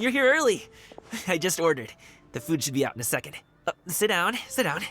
you're here early. I just ordered. The food should be out in a second. Sit down, sit down.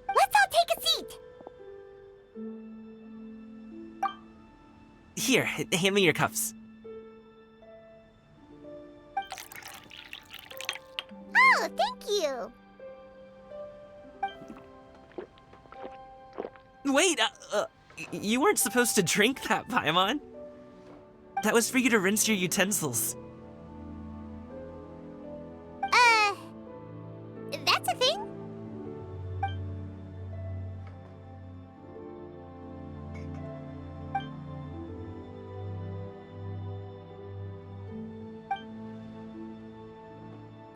Let's all take a seat. Here, hand me your cups. Oh, thank you. Wait, you weren't supposed to drink that, Paimon. That was for you to rinse your utensils. That's a thing?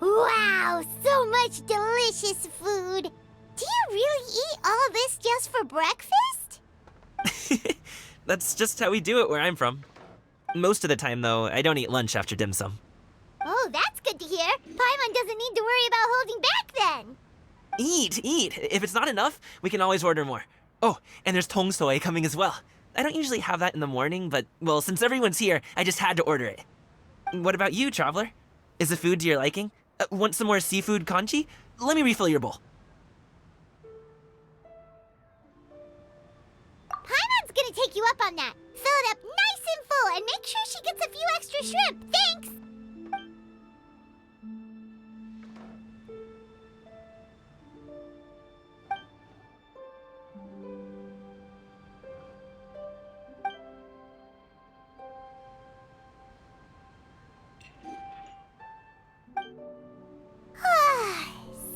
Wow, so much delicious food. Do you really eat all this just for breakfast? That's just how we do it where I'm from. Most of the time, though, I don't eat lunch after dim sum. Oh, that's good to hear. Paimon doesn't need to worry about holding back then. Eat! If it's not enough, we can always order more. Oh, and there's tong soy coming as well. I don't usually have that in the morning, but, well, since everyone's here, I just had to order it. What about you, traveler? Is the food to your liking? Want some more seafood congee? Let me refill your bowl. Paimon's gonna take you up on that. Fill it up nice and full and make sure she gets a few extra shrimp. Thanks!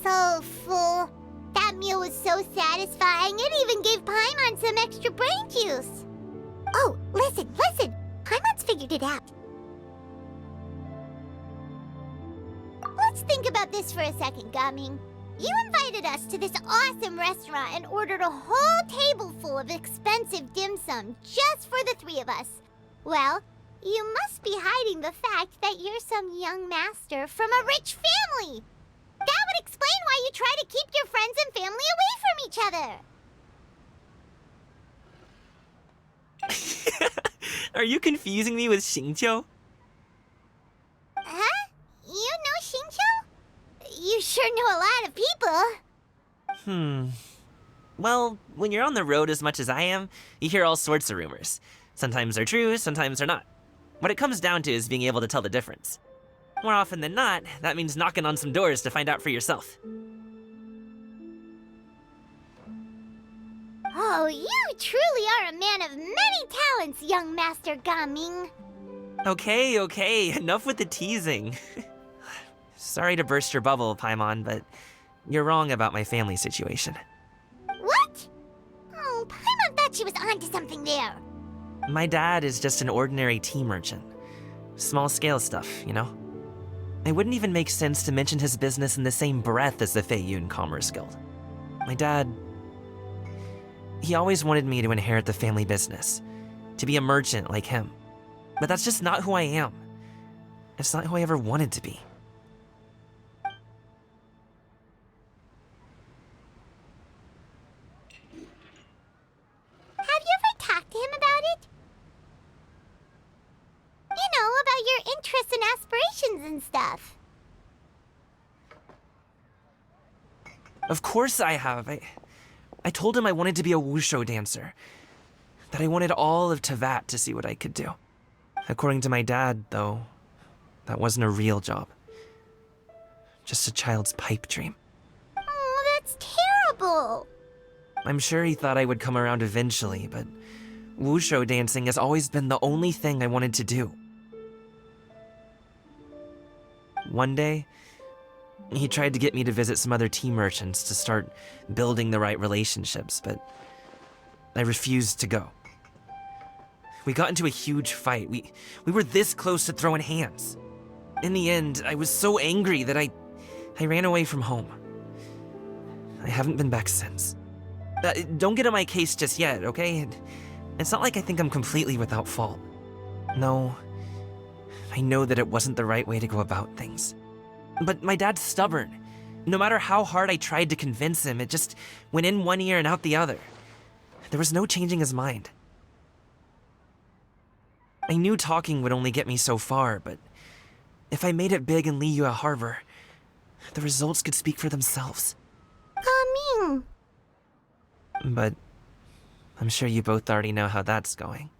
So full. That meal was so satisfying, it even gave Paimon some extra brain juice. Oh, listen! Paimon's figured it out. Let's think about this for a second, Gaming. You invited us to this awesome restaurant and ordered a whole table full of expensive dim sum just for the three of us. Well, you must be hiding the fact that you're some young master from a rich family. That would explain why you try to keep your friends and family away from each other. Are you confusing me with Xingqiu? Huh? You know Xingqiu? You sure know a lot of people. Well, when you're on the road as much as I am, you hear all sorts of rumors. Sometimes they're true, sometimes they're not. What it comes down to is being able to tell the difference. More often than not, that means knocking on some doors to find out for yourself. Oh, you truly are a man of many talents, young Master Gaming. Okay, enough with the teasing. Sorry to burst your bubble, Paimon, but you're wrong about my family situation. What? Oh, Paimon thought she was onto something there. My dad is just an ordinary tea merchant. Small-scale stuff, you know? It wouldn't even make sense to mention his business in the same breath as the Feiyun Commerce Guild. My dad... he always wanted me to inherit the family business, to be a merchant like him. But that's just not who I am. It's not who I ever wanted to be. Have you ever talked to him about it? You know, about your interests and aspirations and stuff. Of course I have. I told him I wanted to be a wushu dancer. That I wanted all of Tevat to see what I could do. According to my dad, though, that wasn't a real job. Just a child's pipe dream. Oh, that's terrible. I'm sure he thought I would come around eventually, but wushu dancing has always been the only thing I wanted to do. One day, he tried to get me to visit some other tea merchants to start building the right relationships, but I refused to go. We got into a huge fight. We were this close to throwing hands. In the end, I was so angry that I ran away from home. I haven't been back since. Don't get on my case just yet, okay? It's not like I think I'm completely without fault. No, I know that it wasn't the right way to go about things. But my dad's stubborn. No matter how hard I tried to convince him, it just went in one ear and out the other. There was no changing his mind. I knew talking would only get me so far, but If I made it big in Liyue Harbor, the results could speak for themselves. Gaming. But I'm sure you both already know how that's going.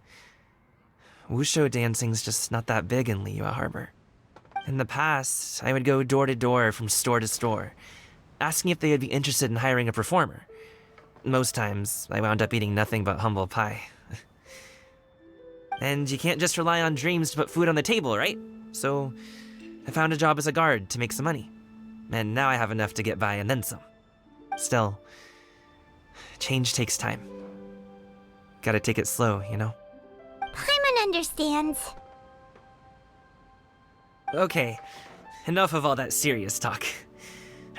Wushu dancing's just not that big in Liyue Harbor. In the past, I would go door to door from store to store, asking if they would be interested in hiring a performer. Most times, I wound up eating nothing but humble pie. And you can't just rely on dreams to put food on the table, right? So, I found a job as a guard to make some money. And now I have enough to get by and then some. Still, change takes time. Gotta take it slow, you know? Paimon understands. Okay, enough of all that serious talk.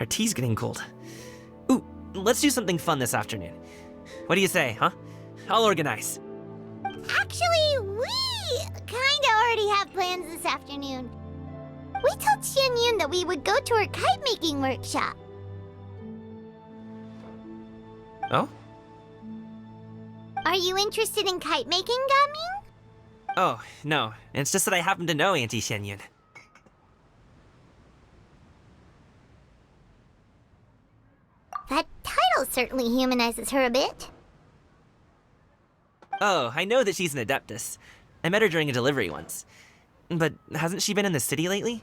Our tea's getting cold. Ooh, let's do something fun this afternoon. What do you say, huh? I'll organize. Actually, we kinda already have plans this afternoon. We told Xianyun that we would go to her kite-making workshop. Oh? Are you interested in kite-making, Gaming? Oh, no. It's just that I happen to know Auntie Xianyun. That title certainly humanizes her a bit. Oh, I know that she's an adeptus. I met her during a delivery once. But hasn't she been in the city lately?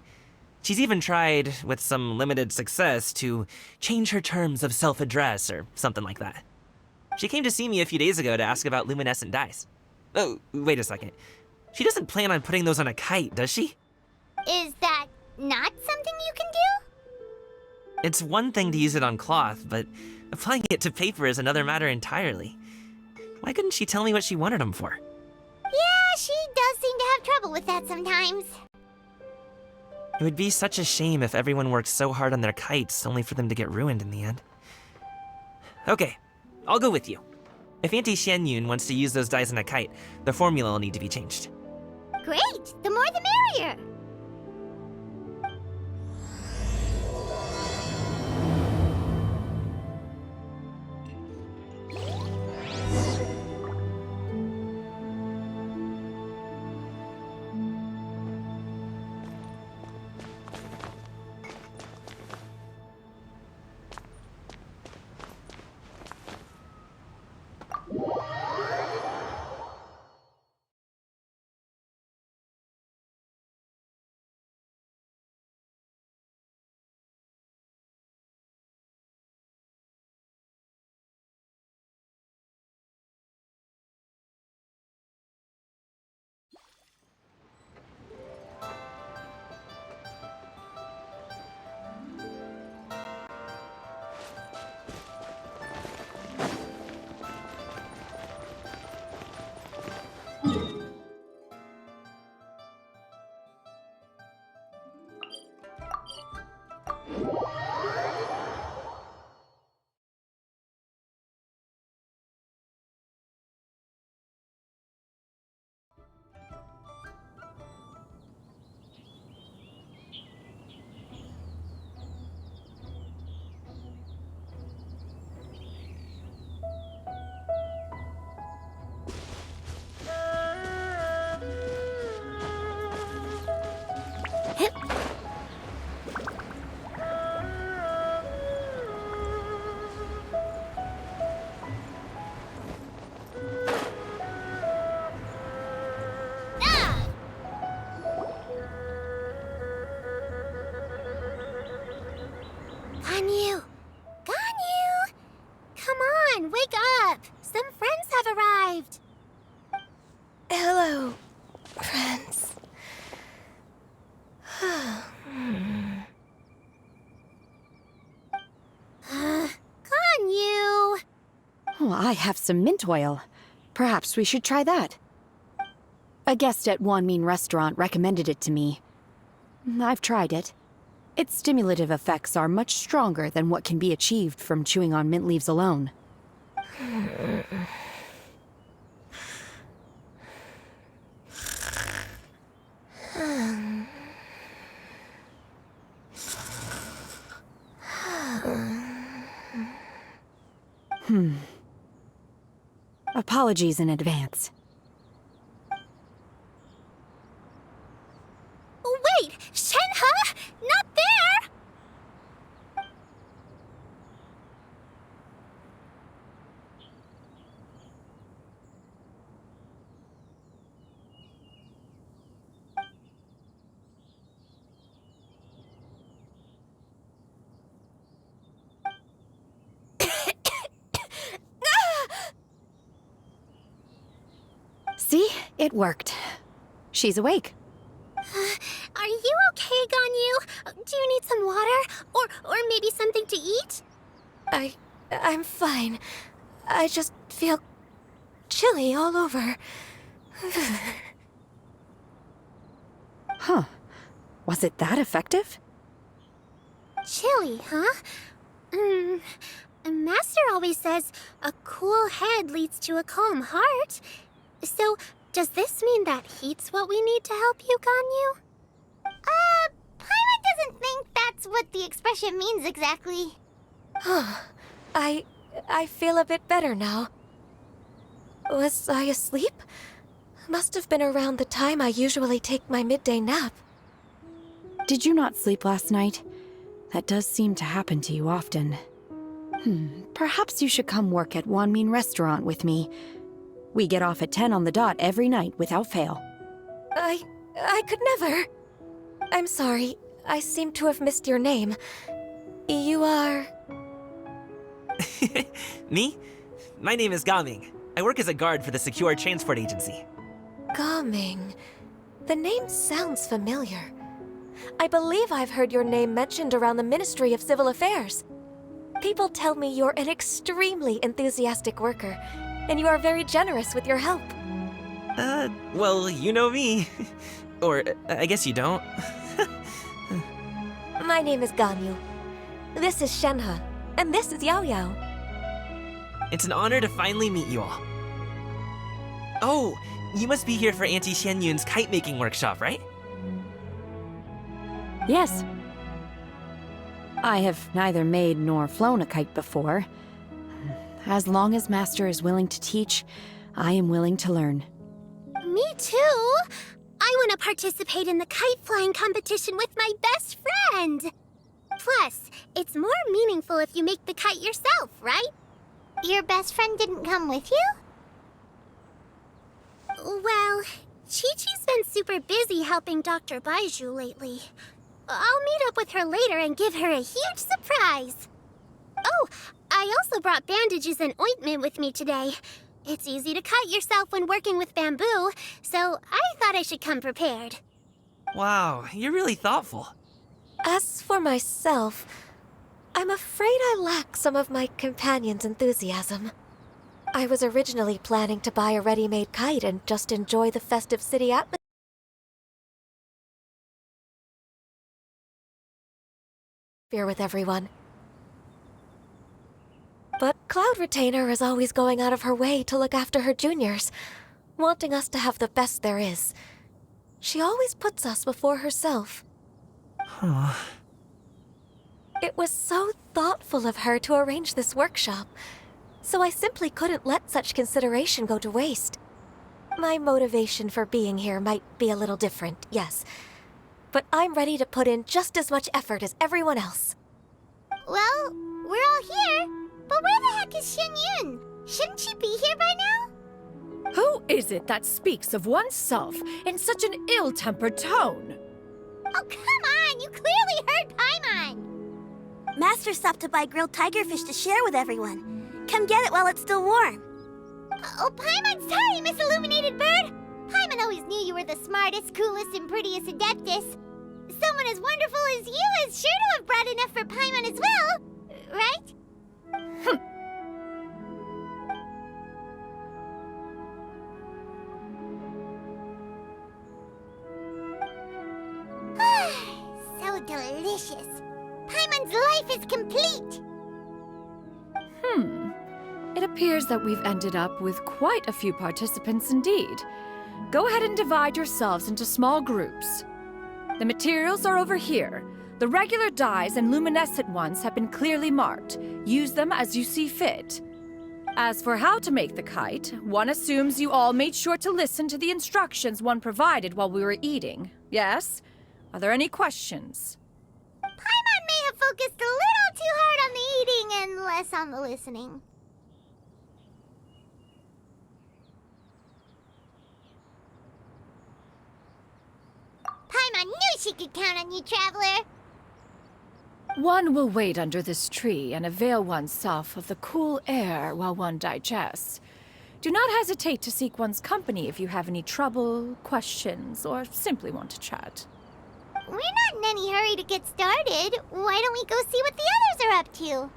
She's even tried, with some limited success, to change her terms of self-address or something like that. She came to see me a few days ago to ask about luminescent dyes. Oh, wait a second. She doesn't plan on putting those on a kite, does she? Is that not something you can do? It's one thing to use it on cloth, but applying it to paper is another matter entirely. Why couldn't she tell me what she wanted them for? Yeah, she does seem to have trouble with that sometimes. It would be such a shame if everyone worked so hard on their kites only for them to get ruined in the end. Okay, I'll go with you. If Auntie Xianyun wants to use those dyes on a kite, the formula will need to be changed. Great! The more the merrier! Ganyu! Ganyu! Come on, wake up! Some friends have arrived! Hello, friends. Ganyu! Oh, I have some mint oil. Perhaps we should try that. A guest at Wanmin restaurant recommended it to me. I've tried it. Its stimulative effects are much stronger than what can be achieved from chewing on mint leaves alone. Apologies in advance. Wait! Shen It worked. She's awake. Are you okay, Ganyu? Do you need some water? Or maybe something to eat? I'm fine. I just feel chilly all over. Huh. Was it that effective? Chilly, huh? Master always says a cool head leads to a calm heart. So, does this mean that heat's what we need to help you, Ganyu? Paimon doesn't think that's what the expression means exactly. I feel a bit better now. Was I asleep? Must have been around the time I usually take my midday nap. Did you not sleep last night? That does seem to happen to you often. Perhaps you should come work at Wanmin Restaurant with me. We get off at 10 on the dot every night without fail. I could never. I'm sorry. I seem to have missed your name. You are... Me? My name is Gaming. I work as a guard for the Secure Transport Agency. Gaming. The name sounds familiar. I believe I've heard your name mentioned around the Ministry of Civil Affairs. People tell me you're an extremely enthusiastic worker, and you are very generous with your help. Well, you know me. Or, I guess you don't. My name is Ganyu. This is Shenhe, and this is Yao Yao. It's an honor to finally meet you all. Oh, you must be here for Auntie Xian Yun's kite-making workshop, right? Yes. I have neither made nor flown a kite before. As long as Master is willing to teach, I am willing to learn. Me too! I want to participate in the kite flying competition with my best friend! Plus, it's more meaningful if you make the kite yourself, right? Your best friend didn't come with you? Well, Chi-Chi's been super busy helping Dr. Baiju lately. I'll meet up with her later and give her a huge surprise. Oh, I also brought bandages and ointment with me today. It's easy to cut yourself when working with bamboo, so I thought I should come prepared. Wow, you're really thoughtful. As for myself, I'm afraid I lack some of my companion's enthusiasm. I was originally planning to buy a ready-made kite and just enjoy the festive city atmosphere with everyone. But Cloud Retainer is always going out of her way to look after her juniors, wanting us to have the best there is. She always puts us before herself. Huh. It was so thoughtful of her to arrange this workshop, so I simply couldn't let such consideration go to waste. My motivation for being here might be a little different, yes, but I'm ready to put in just as much effort as everyone else. Well, we're all here, but where the heck is Xian Yun? Shouldn't she be here by now? Who is it that speaks of oneself in such an ill-tempered tone? Oh, come on! You clearly heard Paimon! Master stopped to buy grilled tigerfish to share with everyone. Come get it while it's still warm. Oh, Paimon, sorry, Miss Illuminated Bird! Paimon always knew you were the smartest, coolest, and prettiest Adeptus. Someone as wonderful as you is sure to have brought enough for Paimon as well, right? So delicious. Paimon's life is complete. It appears that we've ended up with quite a few participants indeed. Go ahead and divide yourselves into small groups. The materials are over here. The regular dyes and luminescent ones have been clearly marked. Use them as you see fit. As for how to make the kite, one assumes you all made sure to listen to the instructions one provided while we were eating. Yes? Are there any questions? Paimon may have focused a little too hard on the eating and less on the listening. Paimon knew she could count on you, Traveler. One will wait under this tree and avail oneself of the cool air while one digests. Do not hesitate to seek one's company if you have any trouble, questions, or simply want to chat. We're not in any hurry to get started. Why don't we go see what the others are up to?